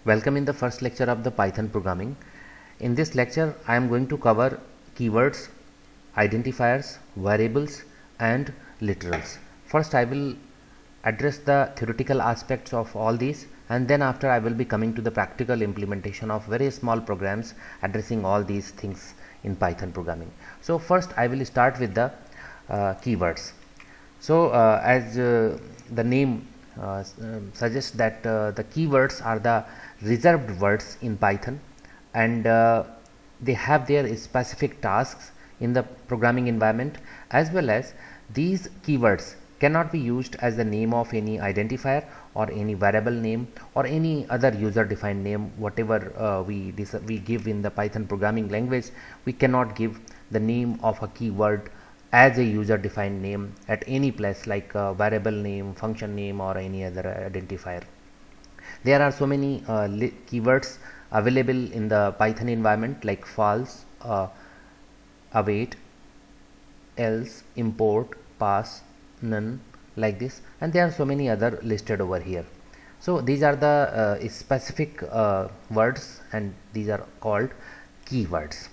Welcome in the first lecture of the Python programming. In this lecture, I am going to cover keywords, identifiers, variables and literals. First, I will address the theoretical aspects of all these, and then after I will be coming to the practical implementation of very small programs addressing all these things in Python programming. So first I will start with the keywords. So as the name suggests that the keywords are the reserved words in Python, and they have their specific tasks in the programming environment, as well as these keywords cannot be used as the name of any identifier or any variable name or any other user defined name. Whatever we give in the Python programming language, we cannot give the name of a keyword as a user defined name at any place, like a variable name, function name or any other identifier. There are so many keywords available in the Python environment, like false, await, else, import, pass, none, like this, and there are so many other listed over here. So these are the specific words, and these are called keywords.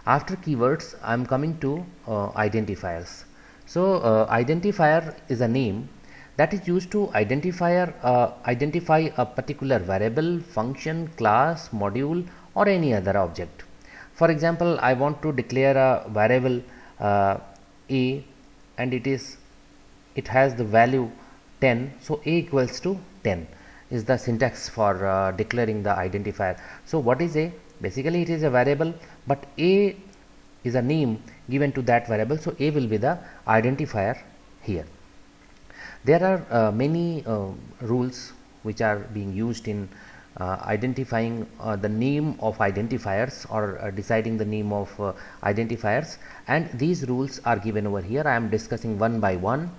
After keywords, I am coming to identifiers. So identifier is a name that is used to identify a particular variable, function, class, module or any other object. For example, I want to declare a variable a, and it has the value 10, so a equals to 10 is the syntax for declaring the identifier. So what is a? Basically it is a variable, but a is a name given to that variable, so a will be the identifier here. There are many rules which are being used in identifying the name of identifiers or deciding the name of identifiers, and these rules are given over here. I am discussing one by one.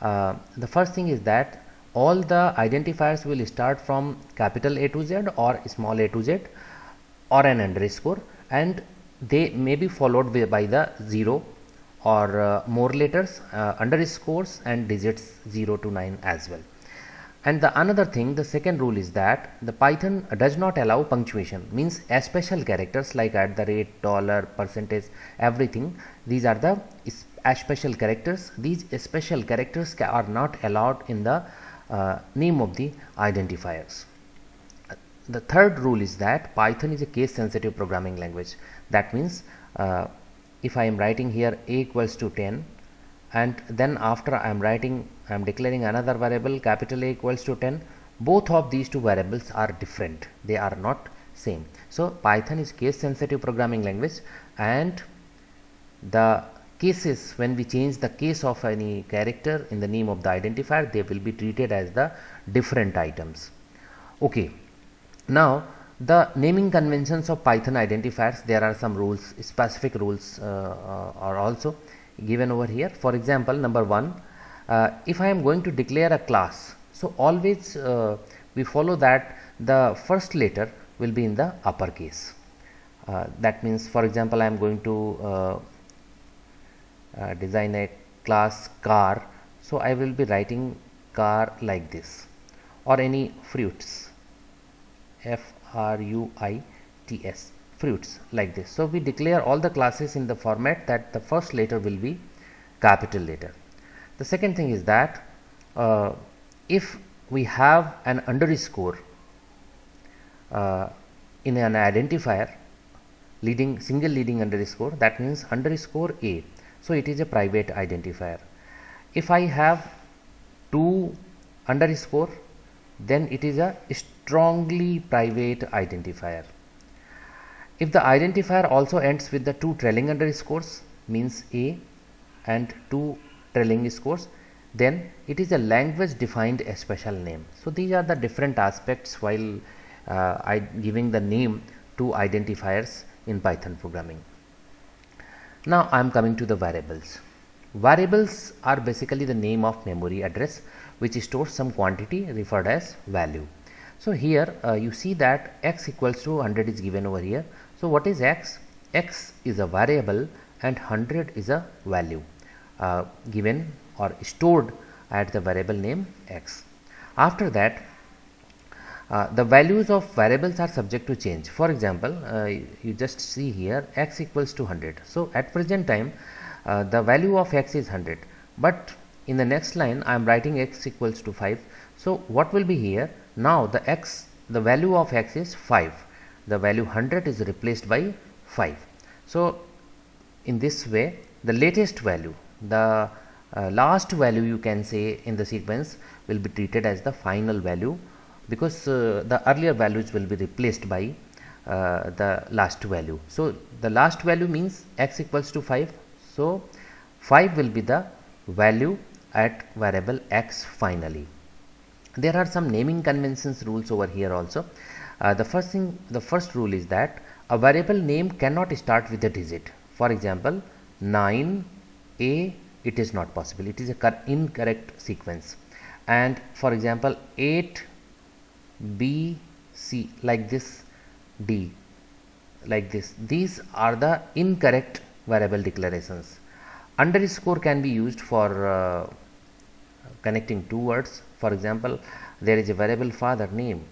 The first thing is that all the identifiers will start from capital A to Z or small a to Z or an underscore, and they may be followed by the 0 or more letters, underscores and digits 0 to 9 as well. And the another thing, the second rule is that the Python does not allow punctuation, means special characters like at the rate, dollar, percentage, everything. These are the special characters. These special characters are not allowed in the name of the identifiers. The third rule is that Python is a case sensitive programming language. That means if I am writing here a equals to 10, and then after I am declaring another variable capital A equals to 10, both of these two variables are different, they are not same. So Python is case sensitive programming language, and the cases, when we change the case of any character in the name of the identifier, they will be treated as the different items. Okay, now the naming conventions of Python identifiers, there are some rules, specific rules are also given over here. For example, number one, if I am going to declare a class, so always we follow that the first letter will be in the uppercase. That means, for example, I am going to design a class car, so I will be writing car like this, or any fruits, fruits, fruits, like this. So we declare all the classes in the format that the first letter will be capital letter. The second thing is that if we have an underscore in an identifier, single leading underscore, that means underscore a, so it is a private identifier. If I have two underscore, then it is a strongly private identifier. If the identifier also ends with the two trailing underscores, means a and two trailing scores, then it is a language defined special name. So these are the different aspects while giving the name to identifiers in Python programming. Now I am coming to the variables. Variables are basically the name of memory address which stores some quantity referred as value. So here you see that x equals to 100 is given over here. So what is x? X is a variable and 100 is a value given or stored at the variable name x. After that, The values of variables are subject to change. For example, you just see here x equals to 100. So at present time the value of x is 100, but in the next line I am writing x equals to 5. So what will be here? Now the value of x is 5. The value 100 is replaced by 5. So in this way the latest value, the last value you can say in the sequence will be treated as the final value, because the earlier values will be replaced by the last value. So the last value means x equals to 5. So 5 will be the value at variable x finally. There are some naming conventions rules over here also. The first rule is that a variable name cannot start with a digit. For example, 9a, it is not possible, it is a incorrect sequence. And for example 8 b c, like this, d, like this, these are the incorrect variable declarations. Underscore can be used for connecting two words. For example, there is a variable father name,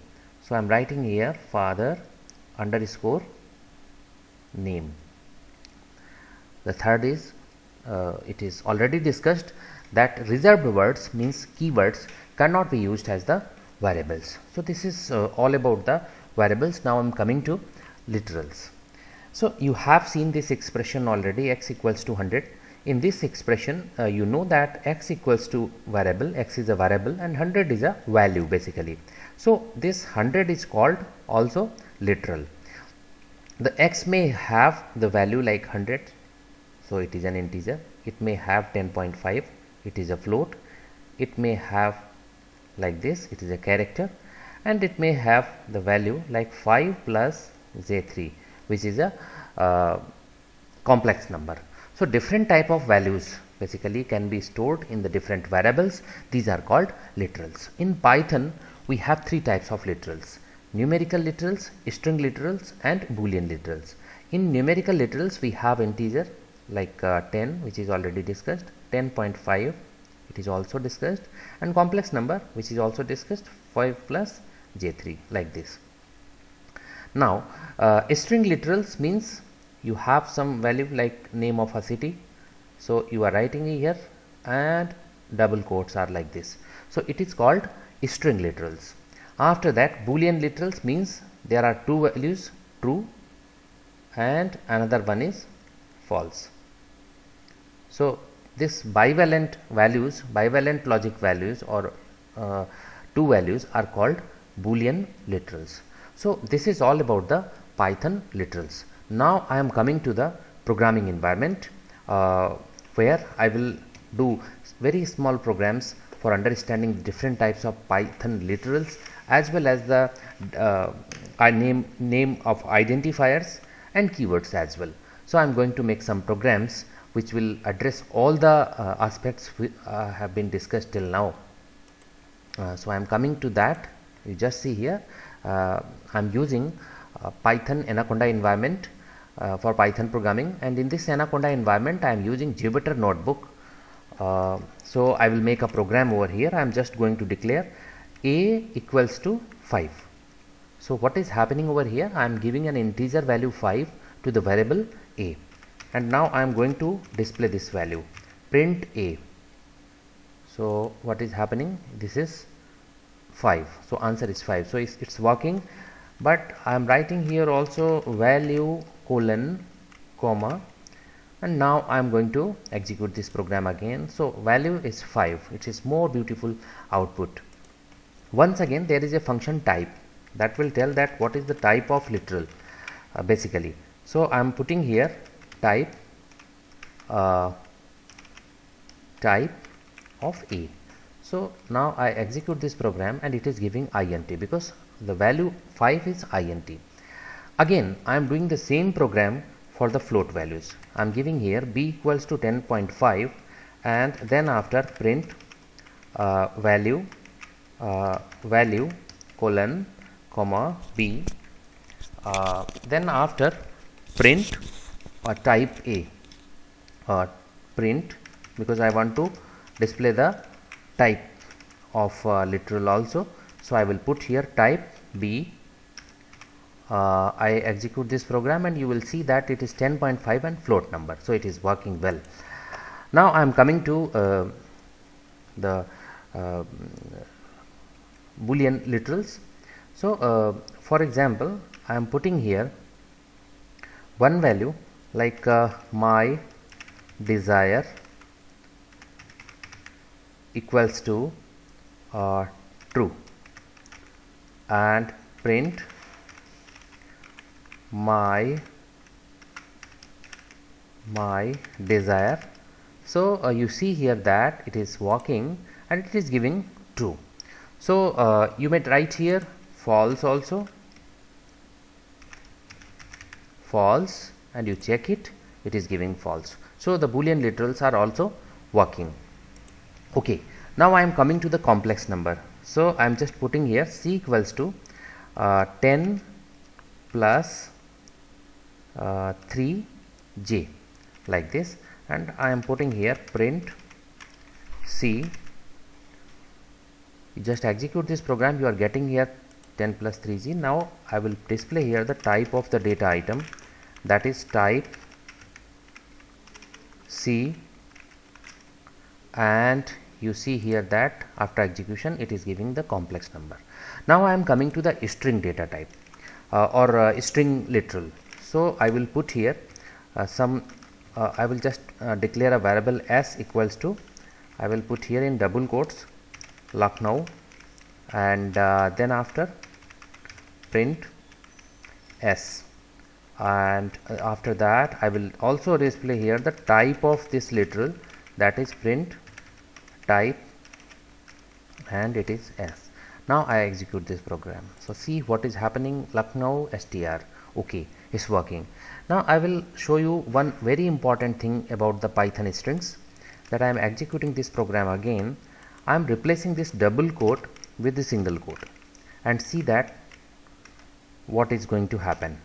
so I am writing here father underscore name. The third is it is already discussed that reserved words means keywords cannot be used as the variables. So this is all about the variables. Now I am coming to literals. So you have seen this expression already, x equals to 100. In this expression you know that x equals to variable, x is a variable and 100 is a value basically. So this 100 is called also literal. The x may have the value like 100, so it is an integer. It may have 10.5, it is a float. It may have like this, it is a character, and it may have the value like 5 plus j3, which is a complex number. So different type of values basically can be stored in the different variables. These are called literals. In Python we have three types of literals: numerical literals, string literals, and boolean literals. In numerical literals we have integer like 10, which is already discussed, 10.5, it is also discussed, and complex number, which is also discussed, 5 plus j3, like this. Now string literals means you have some value like name of a city, so you are writing here and double quotes are like this, so it is called string literals. After that, boolean literals means there are two values, true and another one is false. So this bivalent values, bivalent logic values, or two values are called boolean literals. So this is all about the Python literals. Now I am coming to the programming environment where I will do very small programs for understanding different types of Python literals, as well as the name of identifiers and keywords as well. So I am going to make some programs which will address all the aspects have been discussed till now. So I am coming to that. You just see here I am using Python Anaconda environment for Python programming, and in this Anaconda environment I am using Jupyter Notebook. So I will make a program over here. I am just going to declare a equals to 5. So what is happening over here? I am giving an integer value 5 to the variable a, and now I am going to display this value, print a. So what is happening? This is 5, so answer is 5. So it's working, but I am writing here also value colon comma, and now I am going to execute this program again. So value is 5. It is more beautiful output. Once again there is a function type that will tell that what is the type of literal basically. So I am putting here type of a. So now I execute this program and it is giving int, because the value 5 is int. Again I am doing the same program for the float values. I am giving here b equals to 10.5, and then after print value colon comma b, then after print type a, print, because I want to display the type of literal also. So I will put here type B. I execute this program and you will see that it is 10.5 and float number, so it is working well. Now I am coming to the Boolean literals. So for example, I am putting here one value like my desire equals to true, and print my desire. So you see here that it is working and it is giving true. So you may write here false also, false, and you check it, it is giving false. So the Boolean literals are also working. Okay, now I am coming to the complex number. So I am just putting here C equals to 10 plus 3j like this, and I am putting here print C. You just execute this program, you are getting here 10 plus 3j. Now I will display here the type of the data item, that is type C, and you see here that after execution it is giving the complex number. Now I am coming to the string data type or string literal. So I will put here I will just declare a variable s equals to, I will put here in double quotes Lucknow, and then after print s, and after that I will also display here the type of this literal, that is print type, and it is s. Now I execute this program. So see what is happening, Lucknow str. Okay, it's working. Now I will show you one very important thing about the Python strings, that I am executing this program again. I am replacing this double quote with the single quote, and see that what is going to happen.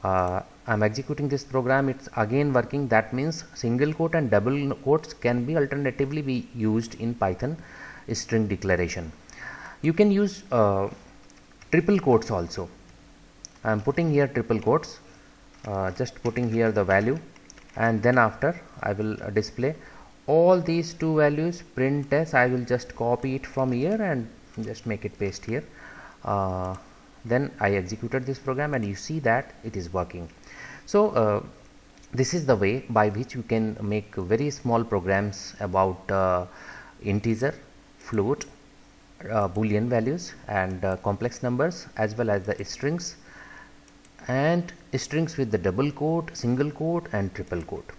I am executing this program, it's again working. That means single quote and double quotes can be alternatively be used in Python string declaration. You can use triple quotes also. I am putting here triple quotes, just putting here the value, and then after I will display all these two values. Print s, I will just copy it from here and just make it paste here. Then I executed this program and you see that it is working. So this is the way by which you can make very small programs about integer, float, Boolean values, and complex numbers, as well as the strings, and strings with the double quote, single quote, and triple quote.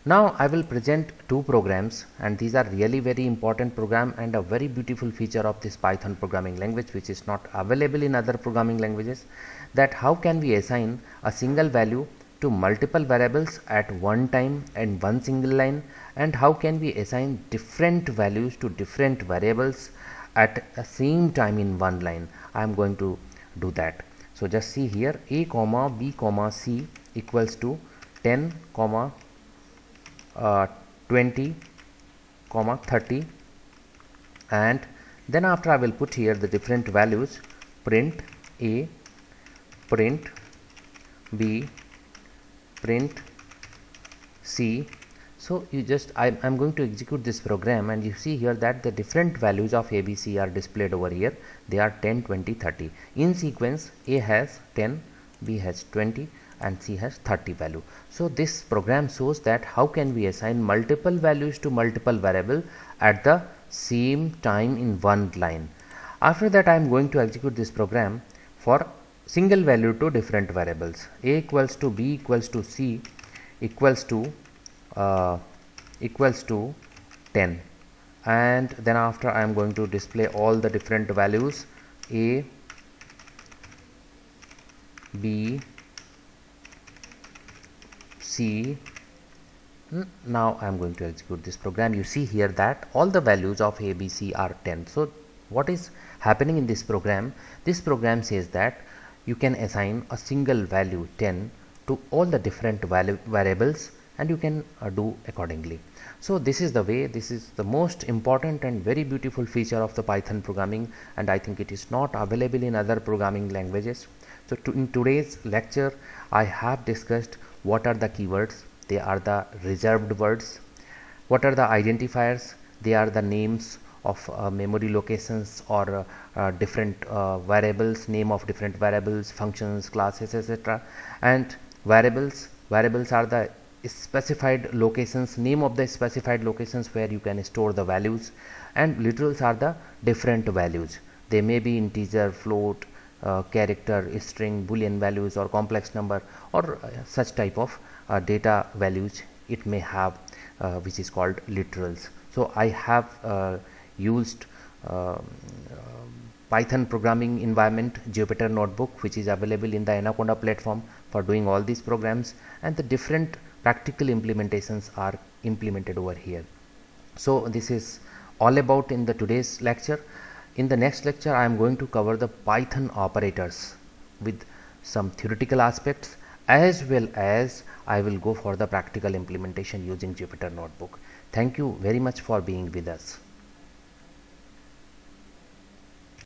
Now I will present two programs, and these are really very important program and a very beautiful feature of this Python programming language, which is not available in other programming languages, that how can we assign a single value to multiple variables at one time and one single line, and how can we assign different values to different variables at the same time in one line. I am going to do that. So just see here, a comma b comma c equals to 10 comma 20 comma 30, and then after I will put here the different values, print a, print b, print c. So you just I am going to execute this program, and you see here that the different values of ABC are displayed over here. They are 10, 20, 30 in sequence. A has 10, B has 20, and C has 30 value. So this program shows that how can we assign multiple values to multiple variable at the same time in one line. After that I am going to execute this program for single value to different variables. A equals to B equals to C equals to 10, and then after I am going to display all the different values, A, B, C. Now I am going to execute this program. You see here that all the values of A, B, C are 10. So what is happening in this program? This program says that you can assign a single value 10 to all the different variables, and you can do accordingly. So this is the way, this is the most important and very beautiful feature of the Python programming, and I think it is not available in other programming languages. So in today's lecture I have discussed what are the keywords. They are the reserved words. What are the identifiers? They are the names of memory locations or different variables, name of different variables, functions, classes, etc. And variables are the specified locations, name of the specified locations where you can store the values. And literals are the different values. They may be integer, float, character, string, boolean values, or complex number, or such type of data values it may have, which is called literals. So I have used Python programming environment Jupyter Notebook, which is available in the Anaconda platform, for doing all these programs, and the different practical implementations are implemented over here. So this is all about in the today's lecture. In the next lecture I am going to cover the Python operators with some theoretical aspects, as well as I will go for the practical implementation using Jupyter Notebook. Thank you very much for being with us.